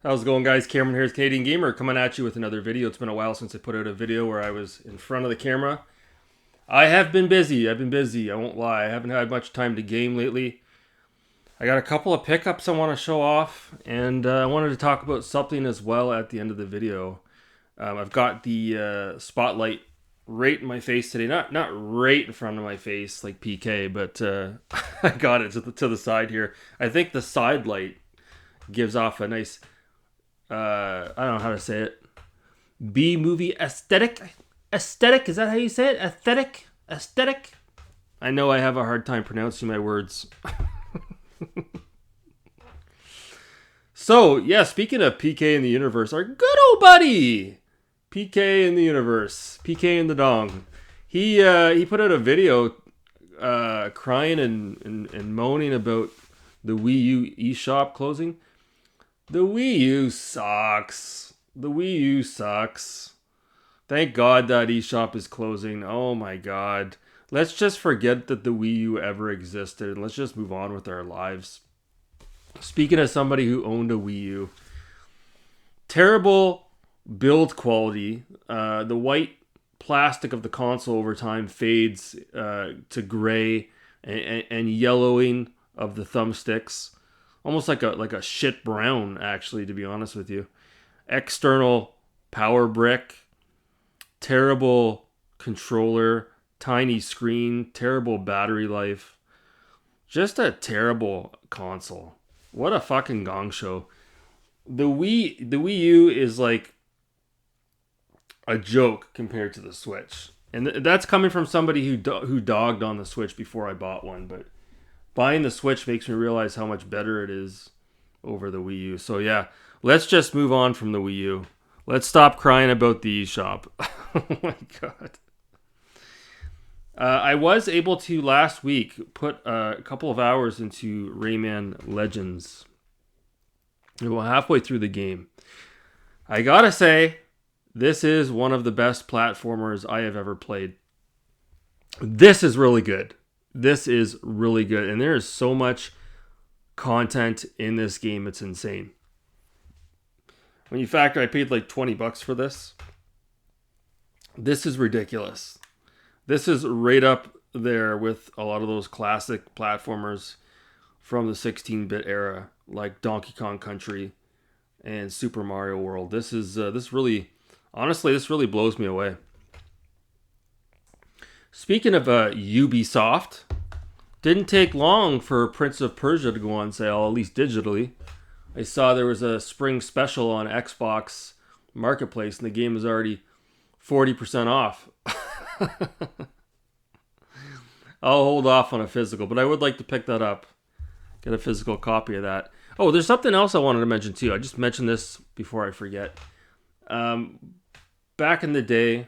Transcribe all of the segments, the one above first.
How's it going, guys? Cameron here, Canadian Gamer, coming at you with another video. It's been a while since I put out a video where I was in front of the camera. I have been busy. I won't lie. I haven't had much time to game lately. I got a couple of pickups I want to show off, and I wanted to talk about something as well at the end of the video. I've got the spotlight right in my face today. Not right in front of my face like PK, but I got it to the side here. I think the side light gives off a nice... I don't know how to say it. B movie aesthetic. Aesthetic, is that how you say it? Aesthetic. I know I have a hard time pronouncing my words. So yeah, speaking of PK in the universe, our good old buddy PK in the universe, PK in the dong. He put out a video crying and moaning about the Wii U eShop closing. The Wii U sucks. The Wii U sucks. Thank God that eShop is closing. Oh my God. Let's just forget that the Wii U ever existed and let's just move on with our lives. Speaking as somebody who owned a Wii U, terrible build quality. The white plastic of the console over time fades to gray and yellowing of the thumbsticks. Almost like a shit brown, actually, to be honest with you. External power brick, terrible controller, tiny screen, terrible battery life. Just a terrible console. What a fucking gong show. The Wii U is like a joke compared to the Switch. And that's coming from somebody who dogged on the Switch before I bought one, but buying the Switch makes me realize how much better it is over the Wii U. So yeah, let's just move on from the Wii U. Let's stop crying about the eShop. Oh my God. I was able to last week put a couple of hours into Rayman Legends. Well, halfway through the game. I gotta say, this is one of the best platformers I have ever played. This is really good. This is really good. And there is so much content in this game. It's insane. When you factor I paid like $20 for this. This is ridiculous. This is right up there with a lot of those classic platformers from the 16-bit era, like Donkey Kong Country and Super Mario World. This really blows me away. Speaking of Ubisoft, didn't take long for Prince of Persia to go on sale, at least digitally. I saw there was a spring special on Xbox Marketplace, and the game is already 40% off. I'll hold off on a physical, but I would like to pick that up. Get a physical copy of that. Oh, there's something else I wanted to mention too. I just mentioned this before I forget. Back in the day,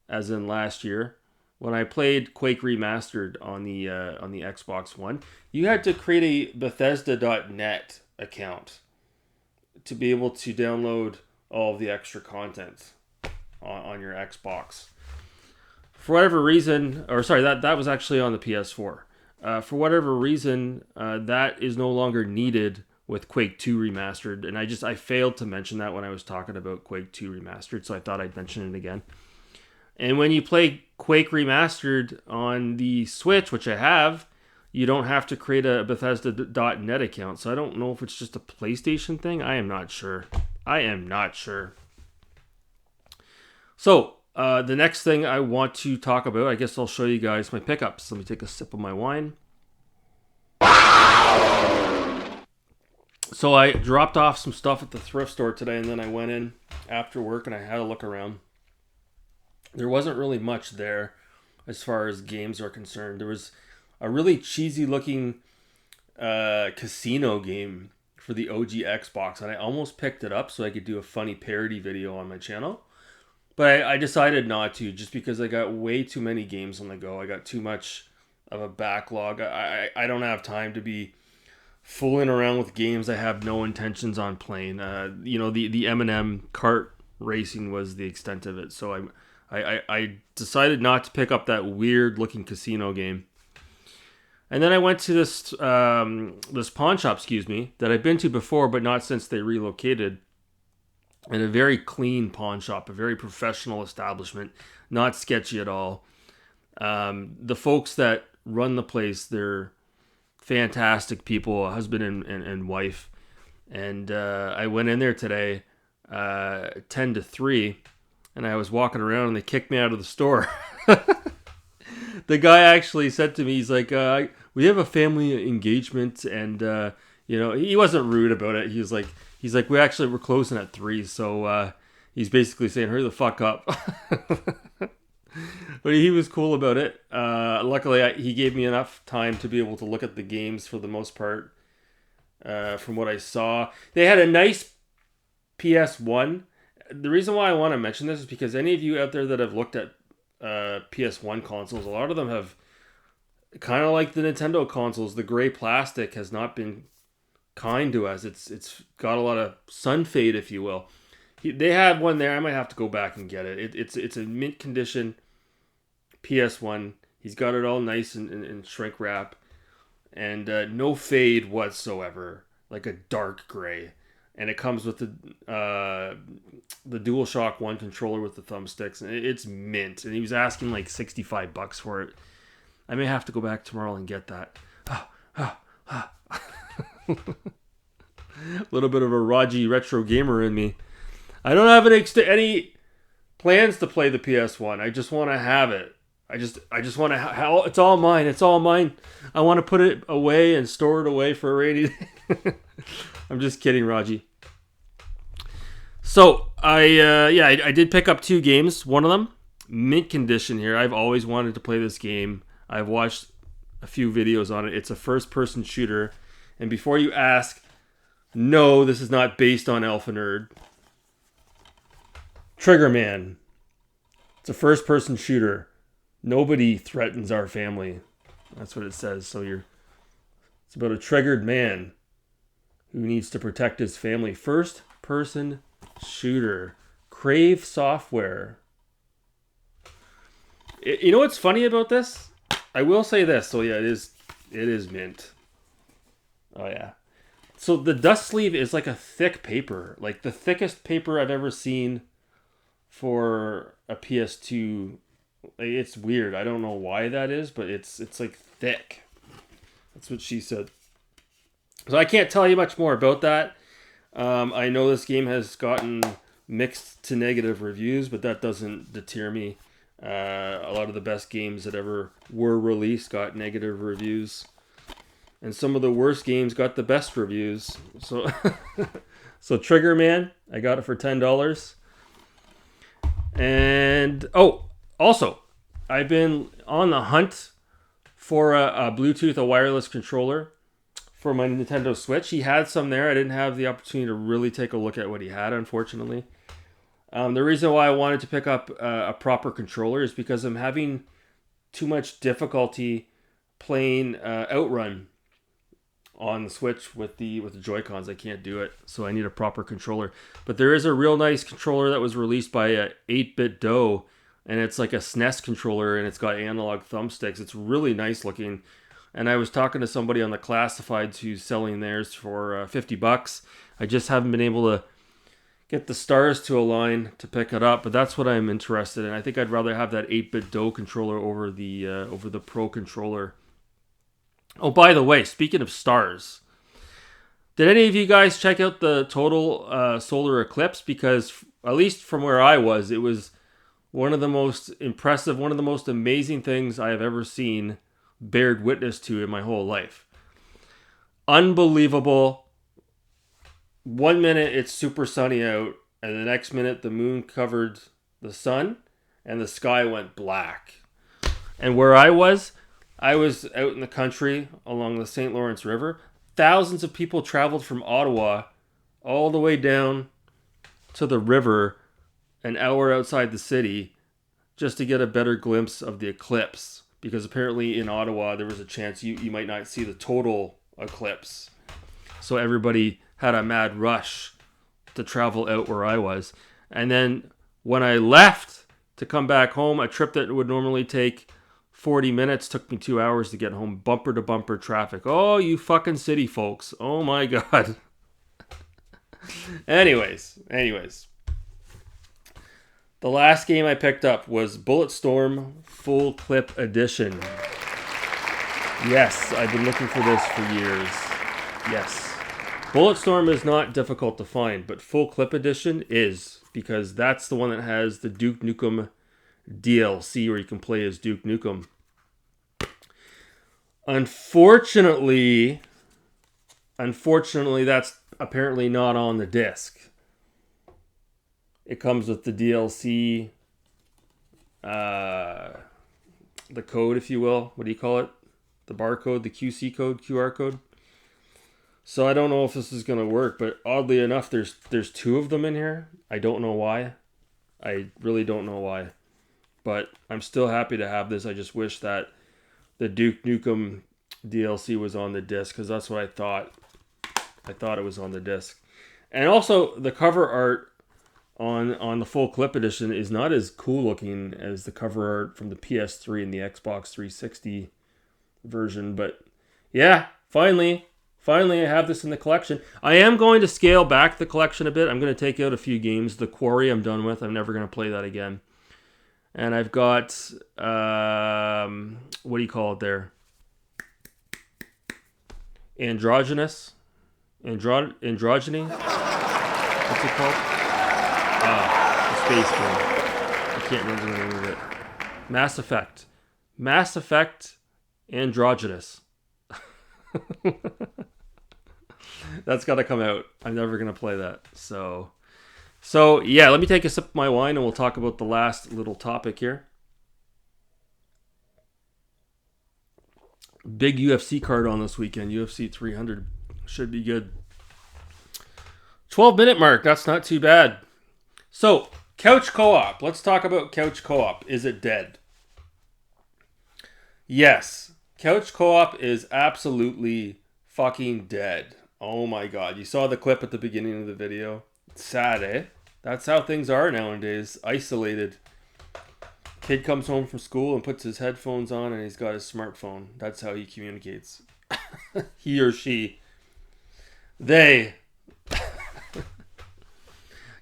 as in last year, when I played Quake Remastered on the Xbox One, you had to create a Bethesda.net account to be able to download all of the extra content on your Xbox. For whatever reason, that was actually on the PS4. For whatever reason, that is no longer needed with Quake 2 Remastered, and I failed to mention that when I was talking about Quake 2 Remastered, so I thought I'd mention it again. And when you play Quake Remastered on the Switch, which I have, you don't have to create a Bethesda.net account. So I don't know if it's just a PlayStation thing. I am not sure. So the next thing I want to talk about, I guess I'll show you guys my pickups. Let me take a sip of my wine. So I dropped off some stuff at the thrift store today, and then I went in after work and I had a look around. There wasn't really much there as far as games are concerned. There was a really cheesy looking casino game for the OG Xbox, and I almost picked it up so I could do a funny parody video on my channel. But I decided not to, just because I got way too many games on the go. I got too much of a backlog. I don't have time to be fooling around with games I have no intentions on playing. The M&M kart racing was the extent of it. So I decided not to pick up that weird looking casino game. And then I went to this pawn shop, that I've been to before, but not since they relocated. And a very clean pawn shop, a very professional establishment, not sketchy at all. The folks that run the place, they're fantastic people, a husband and wife. And I went in there today, 10 to 3, and I was walking around and they kicked me out of the store. The guy actually said to me, he's like, we have a family engagement, and he wasn't rude about it. He's like, we're closing at 3, so he's basically saying, hurry the fuck up. But he was cool about it. Luckily, he gave me enough time to be able to look at the games for the most part. From what I saw, they had a nice PS1. The reason why I want to mention this is because any of you out there that have looked at PS1 consoles, a lot of them have, kind of like the Nintendo consoles, the gray plastic has not been kind to us. It's got a lot of sun fade, if you will. They had one there. I might have to go back and get it. It's a mint condition PS1. He's got it all nice and shrink wrap, and no fade whatsoever, like a dark gray. And it comes with the DualShock 1 controller with the thumbsticks, and it's mint. And he was asking like $65 for it. I may have to go back tomorrow and get that. A little bit of a Raji retro gamer in me. I don't have any plans to play the PS1. I just want to have it. I just want to. It's all mine. It's all mine. I want to put it away and store it away for a rainy day. I'm just kidding, Raji. So I did pick up 2 games. One of them, mint condition here. I've always wanted to play this game. I've watched a few videos on it. It's a first-person shooter. And before you ask, no, this is not based on Alpha Nerd. Trigger Man. It's a first-person shooter. Nobody threatens our family. That's what it says. So it's about a triggered man who needs to protect his family. First-person shooter. Crave Software. You know what's funny about this? I will say this. So yeah, it is mint. Oh yeah. So the dust sleeve is like a thick paper, like the thickest paper I've ever seen for a PS2. It's weird. I don't know why that is, but it's like thick. That's what she said. So I can't tell you much more about that. I know this game has gotten mixed to negative reviews, but that doesn't deter me. A lot of the best games that ever were released got negative reviews. And some of the worst games got the best reviews. So, so Trigger Man, I got it for $10. And also, I've been on the hunt for a Bluetooth, a wireless controller for my Nintendo Switch. He had some there. I didn't have the opportunity to really take a look at what he had, unfortunately. The reason why I wanted to pick up a proper controller is because I'm having too much difficulty playing Outrun on the Switch with the Joy-Cons. I can't do it, so I need a proper controller. But there is a real nice controller that was released by 8-Bit Dough, and it's like a SNES controller, and it's got analog thumbsticks. It's really nice looking. And I was talking to somebody on the Classifieds who's selling theirs for $50. I just haven't been able to get the stars to align to pick it up, but that's what I'm interested in. I think I'd rather have that 8-Bit Dough controller over the Pro controller. Oh, by the way, speaking of stars, did any of you guys check out the total solar eclipse? Because at least from where I was, it was one of the most impressive, one of the most amazing things I have ever seen, bared witness to in my whole life. Unbelievable. 1 minute it's super sunny out, and the next minute the moon covered the sun, and the sky went black. And where I was, I was out in the country along the St. Lawrence River. Thousands of people traveled from Ottawa all the way down to the river, an hour outside the city, just to get a better glimpse of the eclipse. Because apparently in Ottawa, there was a chance you might not see the total eclipse. So everybody had a mad rush to travel out where I was. And then when I left to come back home, a trip that would normally take 40 minutes took me 2 hours to get home. Bumper to bumper traffic. Oh, you fucking city folks. Oh my God. anyways. The last game I picked up was Bulletstorm Full Clip Edition. Yes, I've been looking for this for years. Yes. Bulletstorm is not difficult to find, but Full Clip Edition is, because that's the one that has the Duke Nukem DLC where you can play as Duke Nukem. Unfortunately, that's apparently not on the disc. It comes with the DLC, the code, if you will. What do you call it? The barcode, the QC code, QR code. So I don't know if this is going to work, but oddly enough, there's two of them in here. I don't know why. I really don't know why. But I'm still happy to have this. I just wish that the Duke Nukem DLC was on the disc, because that's what I thought. I thought it was on the disc. And also, the cover art on the Full Clip Edition is not as cool looking as the cover art from the PS3 and the Xbox 360 version. But yeah, finally I have this in the collection. I am going to scale back the collection a bit. I'm going to take out a few games. The Quarry I'm done with. I'm never going to play that again. And I've got, what do you call it there? Androgyny? What's it called? The space game. I can't remember the name of it. Mass Effect. Mass Effect Androgynous. That's got to come out. I'm never going to play that. So yeah, let me take a sip of my wine and we'll talk about the last little topic here. Big UFC card on this weekend. UFC 300 should be good. 12-minute mark. That's not too bad. So, couch co-op. Let's talk about couch co-op. Is it dead? Yes. Couch co-op is absolutely fucking dead. Oh my God. You saw the clip at the beginning of the video. It's sad, eh? That's how things are nowadays. Isolated. Kid comes home from school and puts his headphones on and he's got his smartphone. That's how he communicates. He or she. They.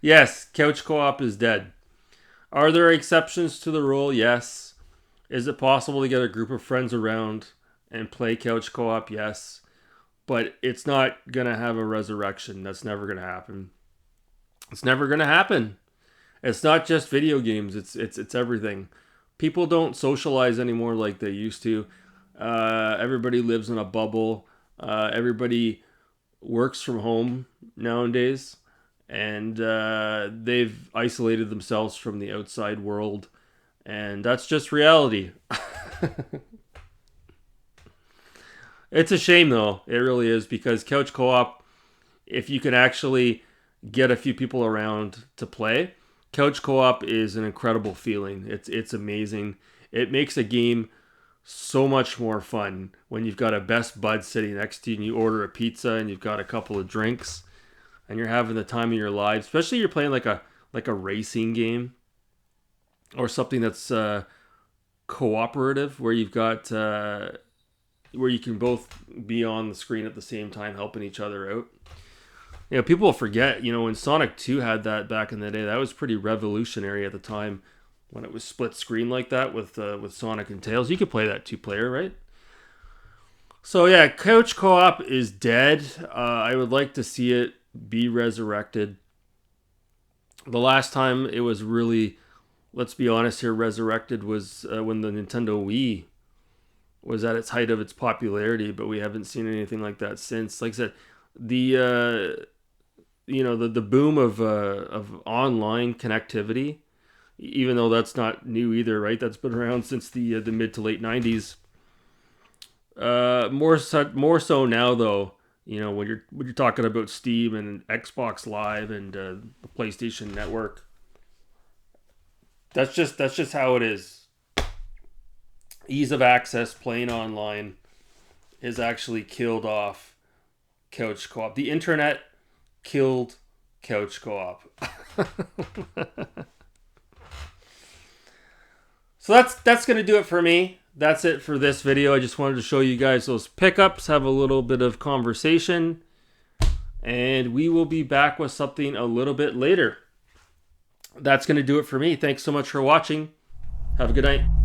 Yes, couch co-op is dead. Are there exceptions to the rule? Yes. Is it possible to get a group of friends around and play couch co-op? Yes. But it's not going to have a resurrection. That's never going to happen. It's never going to happen. It's not just video games. It's everything. People don't socialize anymore like they used to. Everybody lives in a bubble. Everybody works from home nowadays. And they've isolated themselves from the outside world. And that's just reality. It's a shame, though. It really is. Because couch co-op, if you can actually get a few people around to play, couch co-op is an incredible feeling. It's amazing. It makes a game so much more fun when you've got a best bud sitting next to you and you order a pizza and you've got a couple of drinks and you're having the time of your life. Especially if you're playing like a racing game or something that's cooperative, where you've got where you can both be on the screen at the same time helping each other out. You know, people forget, when Sonic 2 had that back in the day, that was pretty revolutionary at the time when it was split screen like that with Sonic and Tails. You could play that 2-player, right? So yeah, couch co-op is dead. I would like to see it be resurrected. The last time it was really, let's be honest here, resurrected was when the Nintendo Wii was at its height of its popularity, but we haven't seen anything like that since. Like I said, the boom of online connectivity, even though that's not new either, right? That's been around since the mid to late 90s. More so now though. You know, when you're talking about Steam and Xbox Live and the PlayStation Network, that's just how it is. Ease of access, playing online, has actually killed off couch co-op. The internet killed couch co-op. So that's gonna do it for me. That's it for this video. I just wanted to show you guys those pickups, have a little bit of conversation, and we will be back with something a little bit later. That's gonna do it for me. Thanks so much for watching. Have a good night.